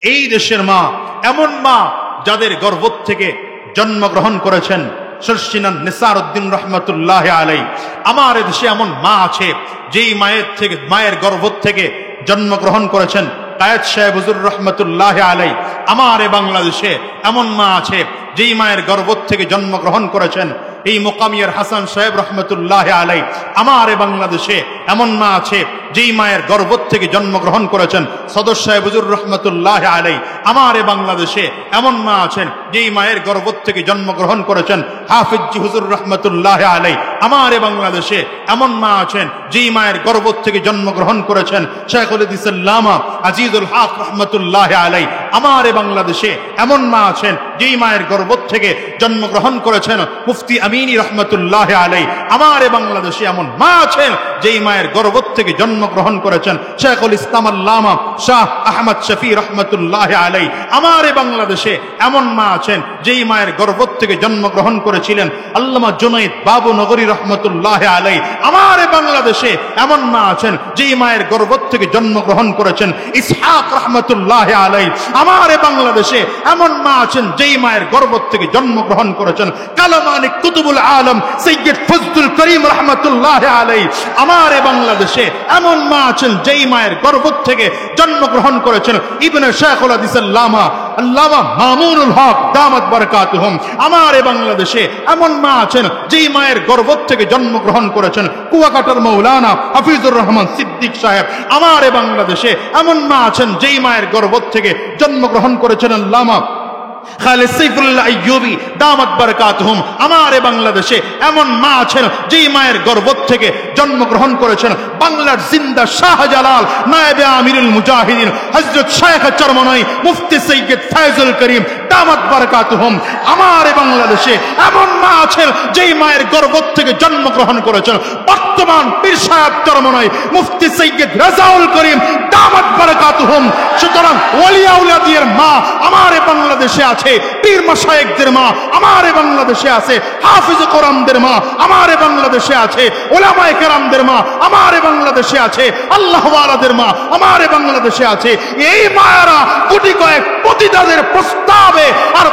এই দেশের মা এমন মা যাদের গর্ভ থেকে জন্মগ্রহণ করেছেন শর্ষিনান নিসারউদ্দিন রহমতুল্লাহ আলাই। আমার দেশে এমন মা আছে যেই মায়ের গর্ভ থেকে জন্মগ্রহণ করেছেন কায়েদ সাহেব হুজুর রহমতুল্লাহ আলাই। আমার বাংলাদেশে এমন মা আছে যেই মায়ের গর্ভ থেকে জন্মগ্রহণ করেছেন এই মোকামিয়ার হাসান সাহেব রহমতুল্লাহ আলাই। আমার বাংলাদেশে এমন মা আছে যেই মায়ের গর্ভ থেকে জন্মগ্রহণ করেছেন সদর সাহেব হুজুর রহমতুল্লাহ আলাই। আমার বাংলাদেশে এমন মা আছেন যেই মায়ের গর্ভ থেকে জন্মগ্রহণ করেছেন হাফিজ হুজুর রহমতুল্লাহ আলাই। আমার বাংলাদেশে এমন মা আছেন যেই মায়ের গর্ভ থেকে জন্মগ্রহণ করেছেন শেখুল হাদিস আল্লামা আজিজুল হক রহমতুল্লাহ আলাই। আমার বাংলাদেশে এমন মা আছেন যেই মায়ের গর্ভ থেকে জন্মগ্রহণ করেছেন মুফতি আমিনী রহমতুল্লাহ আলাই। আমার বাংলাদেশে এমন মা আছেন যেই মায়ের গর্ভ থেকে জন্মগ্রহণ করেছেন শেখুল ইসলাম আল্লামা শাহ আহমদ শফি রহমতুল্লাহ আলাই। আমার বাংলাদেশে এমন মা আছেন যেই মায়ের গর্ভ থেকে জন্মগ্রহণ করেছিলেন আল্লামা জুনাইদ বাবু নগরী রহমতুল্লাহ আলাই। আমার বাংলাদেশে এমন মা আছেন যেই মায়ের গর্ভ থেকে জন্মগ্রহণ করেছেন ইসহাক রহমতুল্লাহ আলাই। আমার বাংলাদেশে এমন মা আছেন যেই মায়ের গর্ভ থেকে জন্মগ্রহণ করেছেন কালামানিক কুতুবুল আলম সৈয়দ ফজলুল করিম রহমতুল্লাহ আলাই। আমার বাংলাদেশে এমন মা আছেন যেই মায়ের গর্ভ থেকে জন্মগ্রহণ করেছেন ইবনে শেখুল হাদিস আল্লামা মামুনুল হক দামাত বারাকাতুহুম। আমার বাংলাদেশে এমন মা আছেন যেই মায়ের গর্ভ থেকে জন্মগ্রহণ করেছেন কুয়াকাটার মৌলানা হাফিজুর রহমান সিদ্দিক সাহেব। আমার বাংলাদেশে এমন মা আছেন যেই মায়ের গর্ভ থেকে জন্মগ্রহণ করেছেন আল্লামা খালিদ সাইফুল্লাহ আইয়ুবী দামাত বারাকাতুহুম। আমার বাংলাদেশে এমন মা আছেন যেই মায়ের গর্ভ থেকে জন্মগ্রহণ করেছেন বাংলার জিন্দা শাহজালাল নায়েবে আমিরুল মুজাহিদিন হযরত শাইখ চরমনাই মুফতি সৈয়দ ফয়জুল করিম দামাত বারাকাতুহুম। আমার বাংলাদেশে এমন মা আছেন যেই মায়ের গর্ভ থেকে জন্মগ্রহণ করেছেন বর্তমান পীর সাহেব চরমনাই মুফতি সৈয়দ রাজাউল করিম দামাত বারাকাতুহুম। সুতরাং ওলিয়া উলাদিয়ের মা আমার বাংলাদেশে আছে, পীর মাশায়েখদের মা আমার বাংলাদেশে আছে, হাফিজ কোরআনদের মা আমার বাংলাদেশে আছে, উলামায়ে কেরামদের মা আমার বাংলাদেশে আছে, আল্লাহ ওয়ালাদের মা আমার বাংলাদেশে আছে। এই মায়েরা কোটি কয়েক পতিতাদের প্রস্তাবে আর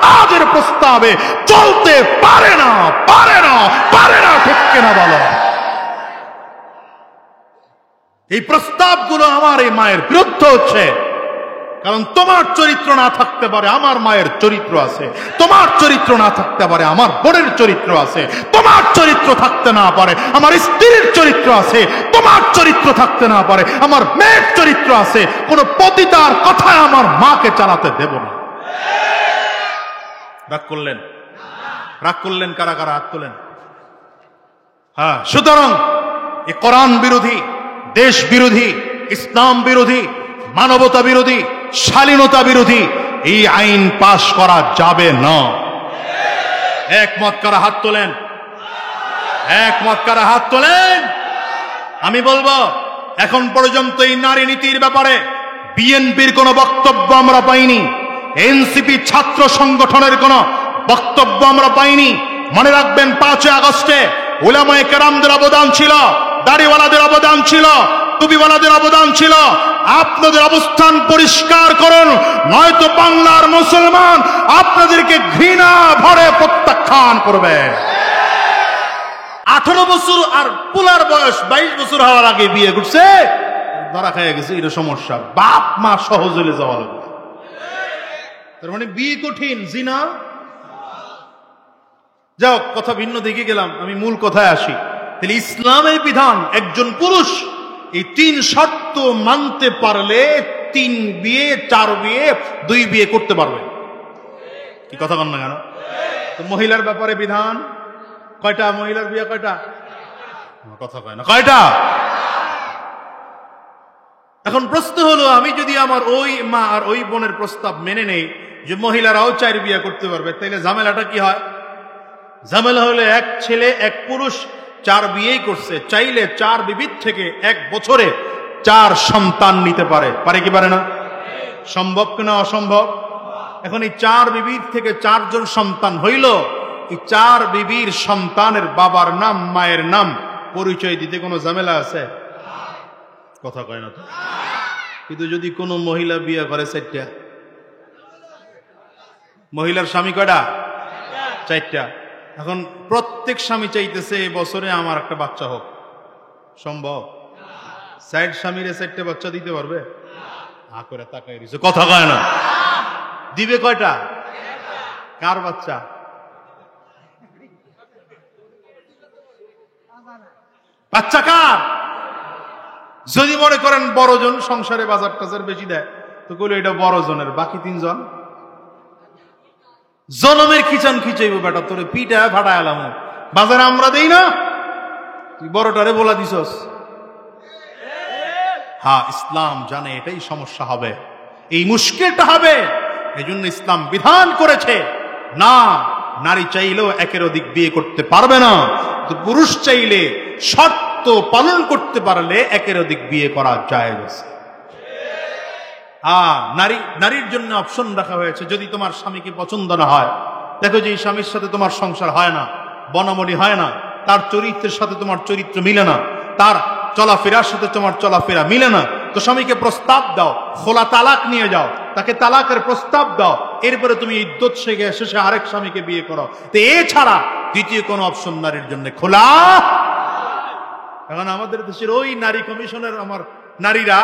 তাদের প্রস্তাবে চলতে পারে না, পারে না, পারে না, ঠিক কিনা বলো? এই প্রস্তাবগুলো আমার এই মায়ের বিরুদ্ধে হচ্ছে। কারণ তোমার চরিত্র না থাকতে পারে আমার মায়ের চরিত্র আছে, তোমার চরিত্র না থাকতে পারে আমার বোনের চরিত্র আছে, তোমার চরিত্র থাকতে না পারে আমার স্ত্রীর চরিত্র আছে, তোমার চরিত্র থাকতে না পারে আমার মেয়ের চরিত্র আছে। কোন পতিতার কথায় আমার মাকে চালাতে দেব না। রাগ করলেন? রাগ করলেন কারা কারা? হাত তোলেন। হ্যাঁ, সুতরাং এই কোরআন বিরোধী, দেশ বিরোধী, ইসলাম বিরোধী, মানবতা বিরোধী, শালীনতা বিরোধী এই আইন পাশ করা যাবে না। একমত কারা? হাত তোলেন। একমত কারা? হাত তোলেন। আমি বলবো এখন পর্যন্ত এই নারী নীতির ব্যাপারে বিএনপির কোনো বক্তব্য আমরা পাইনি, এনসিপি ছাত্র সংগঠনের কোনো বক্তব্য আমরা পাইনি। মনে রাখবেন 5 আগস্টে উলামায়ে কেরামদের অবদান ছিল, দাড়িওয়ালাদের অবদান ছিল, টুপিওয়ালাদের অবদান ছিল। আপনাদের অবস্থান পরিষ্কার করুন, নয়তো বাংলার মুসলমান আপনাদেরকে ঘৃণা ভরে প্রত্যাখ্যান করবে। 18 বছর আর পুলার বয়স 22 বছর হওয়ার আগে বিয়ে করছে, ধরা খেয়ে গেছে, এটা সমস্যা। বাপ মা সহজে যাওয়া লাগবে। তার মানে বিয়ে কঠিন, জিনা। যাও, কথা ভিন্ন দিকে গেলাম, আমি মূল কথায় আসি। তাহলে ইসলামের বিধান একজন পুরুষ এই 3 শর্ত মানতে পারলে 3 বিয়ে, 4 বিয়ে, 2 বিয়ে করতে পারবে। কি কথা বল না কেন? তো মহিলার ব্যাপারে বিধান কয়টা? মহিলার বিয়ে কয়টা? কথা কয় না, কয়টা? এখন প্রশ্ন হলো, আমি যদি আমার ওই মা আর ওই বোনের প্রস্তাব মেনে নেই যে মহিলারাও 4 বিয়ে করতে পারবে, তাইলে ঝামেলাটা কি হয়? ঝামেলা হলে এক ছেলে এক পুরুষ 4 বিয়েই করছে, চাইলে 4 বিবির থেকে 1 বছরে 4 সন্তান নিতে পারে। পারে কি পারে না? সম্ভব কিনা অসম্ভব? এখন এই 4 বিবির থেকে 4 জন সন্তান হইল, এই 4 বিবির সন্তানের বাবার নাম, মায়ের নাম পরিচয় দিতে কোনো ঝামেলা আছে? কথা কয় না তো। কিন্তু যদি কোনো মহিলা বিয়ে করে 4টা, মহিলার স্বামী কয়টা? 4টা। এখন প্রত্যেক স্বামী চাইতেছে এই বছরে আমার একটা বাচ্চা হোক, সম্ভব? 4 স্বামীরে 4টা বাচ্চা দিতে পারবে? হা করে তাকাই রইছে, কথা কয় না। দিবে কয়টা? কার বাচ্চা? বাচ্চা কার? যদি মনে করেন বড়জন সংসারে বাজার টাজার বেশি দেয় তো কইলো এটা বড়জনের, বাকি 3 জন জনমের খিচান খিচাইব বেটা, তোরে পিঠা ফাটা এলাম, বাজারে আমরা দেই না, তুই বড়টারে বলা দিছস। হ্যাঁ, ইসলাম জানে এটাই সমস্যা হবে, এই মুশকিলটা হবে। এই জন্য ইসলাম বিধান করেছে না, নারী চাইলেও একের অধিক বিয়ে করতে পারবে না, তো পুরুষ চাইলে শর্ত পালন করতে পারলে একের অধিক বিয়ে করা জায়েজ আছে। নারীর জন্য অপশন রাখা হয়েছে, যদি তোমার স্বামীকে পছন্দ না হয়, দেখো যে এই স্বামীর সাথে তোমার সংসার হয় না, বনামনি হয় না, তার চরিত্রের সাথে তোমার চরিত্র মিলে না, তার চলাফেরার সাথে তোমার চলাফেরা মিলে না, তো স্বামীকে প্রস্তাব দাও, খোলা তালাক নিয়ে যাও, তাকে তালাকের প্রস্তাব দাও, এরপরে তুমি ইদ্যত শেষে আরেক স্বামীকে বিয়ে করো। তো এছাড়া দ্বিতীয় কোনো অপশন নারীর জন্য খোলা। এখন আমাদের দেশের ওই নারী কমিশনের আমার নারীরা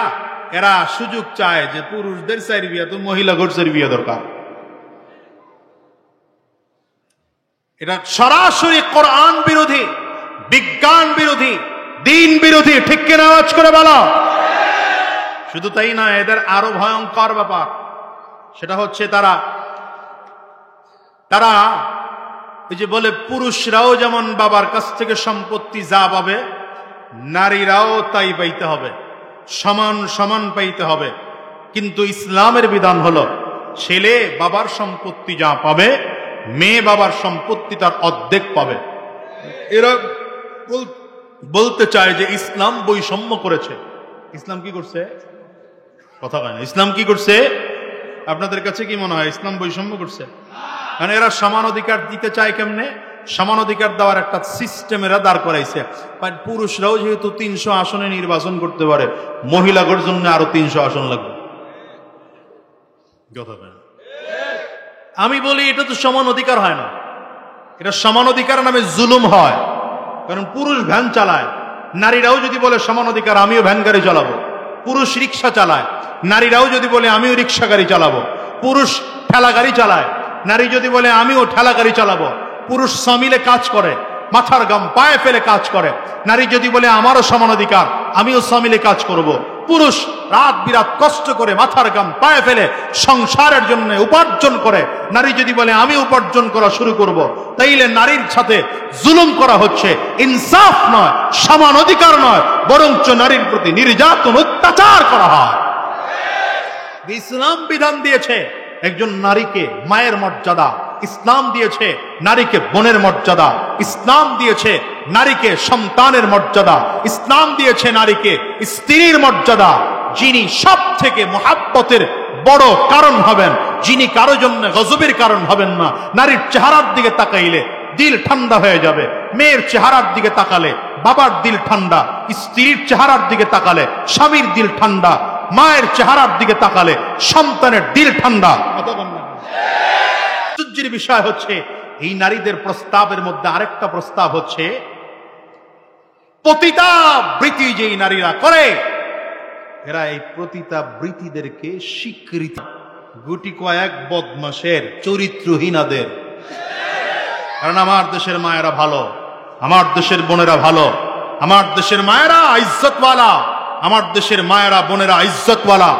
এরা সুযোগ চায় যে পুরুষদের 4 বিয়ে তো মহিলা ঘর বিয়ে দরকার। এটা সরাসরি কোরআন বিরোধী, বিজ্ঞান বিরোধী, দিন বিরোধী, ঠিক কিনা আওয়াজ করে বলো। শুধু তাই না, এদের আরো ভয়ঙ্কর ব্যাপার, সেটা হচ্ছে তারা এই যে বলে পুরুষরাও যেমন বাবার কাছ থেকে সম্পত্তি যা পাবে নারীরাও তাই পাইতে হবে, সমান সমান পাইতে হবে। কিন্তু ইসলামের বিধান হলো ছেলে বাবার সম্পত্তি যা পাবে, মেয়ে বাবার সম্পত্তি তার অর্ধেক পাবে। এরা বলতে চায় যে ইসলাম বৈষম্য করেছে। ইসলাম কি করছে? কথা কয় না। ইসলাম কি করছে? আপনাদের কাছে কি মনে হয় ইসলাম বৈষম্য করছে? কারণ এরা সমান অধিকার দিতে চায় কেমনে? সমান অধিকার দেওয়ার একটা সিস্টেম এরা দাঁড় করাইছে। পুরুষরাও যেহেতু 300 আসনে নির্বাচন করতে পারে, মহিলাদের জন্য আরো 300 আসন লাগবে। আমি বলি এটা তো সমান অধিকার হয় না, এটা সমান অধিকার নামে জুলুম হয়। কারণ পুরুষ ভ্যান চালায়, নারীরাও যদি বলে সমান অধিকার আমিও ভ্যান গাড়ি চালাবো। পুরুষ রিক্সা চালায়, নারীরাও যদি বলে আমিও রিক্সা গাড়ি চালাবো। পুরুষ ঠেলা গাড়ি চালায়, নারী যদি বলে আমিও ঠেলা গাড়ি চালাবো। পুরুষ সমিলে কাজ করে, মাথার গাম পায়ে ফেলে কাজ করে, নারী যদি বলে আমারও সমান অধিকার আমিও সমিলে কাজ করব। পুরুষ রাত বিরাত কষ্ট করে মাথার গাম পায়ে ফেলে সংসারের জন্য উপার্জন করে, নারী যদি বলে আমি উপার্জন করা শুরু করব, তাইলে নারীর সাথে জুলুম করা হচ্ছে, ইনসাফ নয়, সমান অধিকার নয়, বরঞ্চ নারীর প্রতি নির্যাতন অত্যাচার করা হয়। ইসলাম বিধান দিয়েছে একজন নারীকে মায়ের মর্যাদা, ইসলাম দিয়েছে নারীকে বোনের মর্যাদা, ইসলাম দিয়েছে নারীকে সন্তানের মর্যাদা, ইসলাম দিয়েছে নারীকে স্ত্রীর মর্যাদা। যিনি সব থেকে মহাব্বতের বড় কারণ হবেন, যিনি কারো জন্য গজবের কারণ হবেন না, নারীর চেহারার দিকে তাকাইলে দিল ঠান্ডা হয়ে যাবে। মেয়ের চেহারার দিকে তাকালে বাবার দিল ঠান্ডা, স্ত্রীর চেহারার দিকে তাকালে স্বামীর দিল ঠান্ডা, মায়ের চেহারার দিকে তাকালে সন্তানের দিল ঠান্ডা। আশ্চর্যের বিষয় হচ্ছে এই নারীদের প্রস্তাবের মধ্যে আরেকটা প্রস্তাব হচ্ছে পতিতাবৃত্তি। যেই নারীরা করে এরা এই পতিতাবৃত্তিদেরকে স্বীকৃতি, গুটি কয়েক বদমাশের, চরিত্রহীনাদের। কারণ আমার দেশের মায়েরা ভালো, আমার দেশের বোনেরা ভালো, আমার দেশের মায়েরা ইজ্জতওয়ালা, আমার দেশের মায়েরা বোনেরা ইজ্জতওয়ালা।